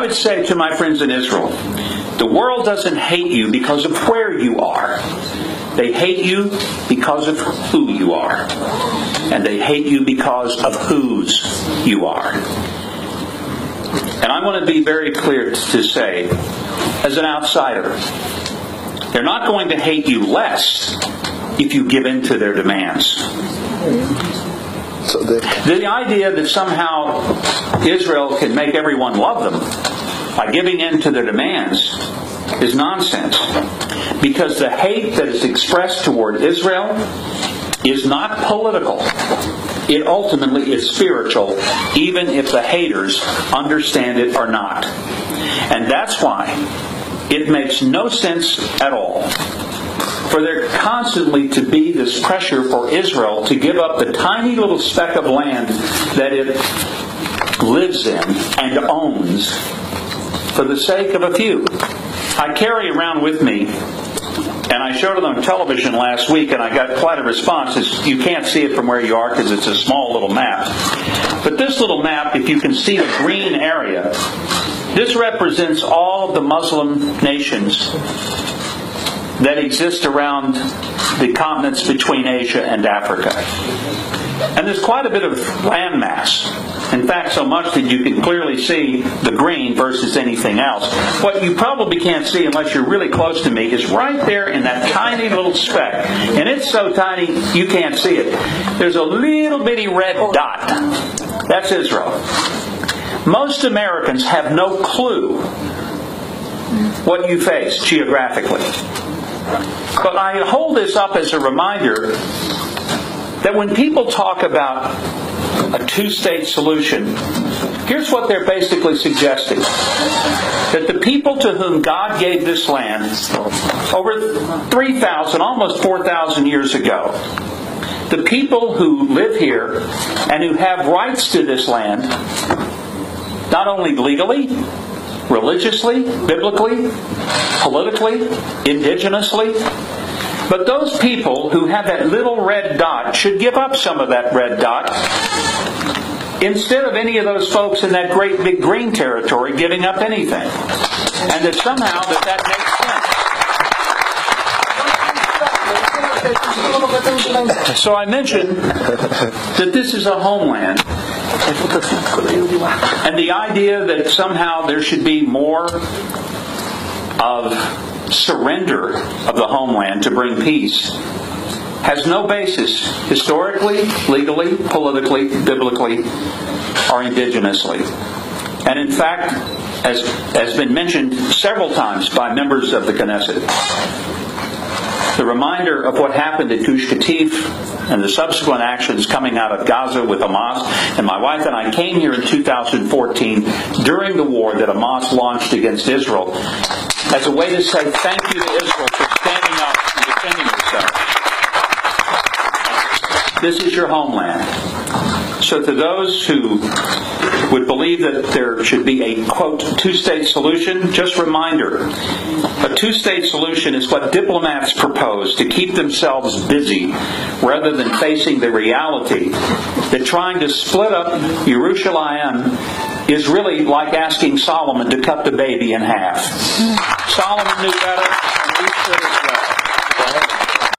would say to my friends in Israel, the world doesn't hate you because of where you are. They hate you because of who you are. And they hate you because of whose you are. And I want to be very clear to say, as an outsider, they're not going to hate you less if you give in to their demands. The idea that somehow Israel can make everyone love them by giving in to their demands is nonsense. Because the hate that is expressed toward Israel is not political. It ultimately is spiritual, even if the haters understand it or not. And that's why it makes no sense at all for there constantly to be this pressure for Israel to give up the tiny little speck of land that it lives in and owns for the sake of a few. I carry around with me, and I showed it on television last week, and I got quite a response. You can't see it from where you are because it's a small little map. But this little map, if you can see the green area, this represents all of the Muslim nations that exist around the continents between Asia and Africa. And there's quite a bit of landmass. In fact, so much that you can clearly see the green versus anything else. What you probably can't see unless you're really close to me is right there in that tiny little speck. And it's so tiny you can't see it. There's a little bitty red dot. That's Israel. Most Americans have no clue what you face geographically. But I hold this up as a reminder that when people talk about a two-state solution, here's what they're basically suggesting. That the people to whom God gave this land over 3,000, almost 4,000 years ago, the people who live here and who have rights to this land, not only legally, religiously, biblically, politically, indigenously, but those people who have that little red dot should give up some of that red dot instead of any of those folks in that great big green territory giving up anything. And that somehow that makes sense. So I mentioned that this is a homeland. And the idea that somehow there should be more of surrender of the homeland to bring peace has no basis historically, legally, politically, biblically, or indigenously. And in fact, as has been mentioned several times by members of the Knesset, the reminder of what happened at Gush Katif and the subsequent actions coming out of Gaza with Hamas. And my wife and I came here in 2014 during the war that Hamas launched against Israel as a way to say thank you to Israel for standing up and defending itself. This is your homeland. So to those who would believe that there should be a, quote, two-state solution, just reminder, a two-state solution is what diplomats propose to keep themselves busy rather than facing the reality that trying to split up Yerushalayim is really like asking Solomon to cut the baby in half. Solomon knew better, and we should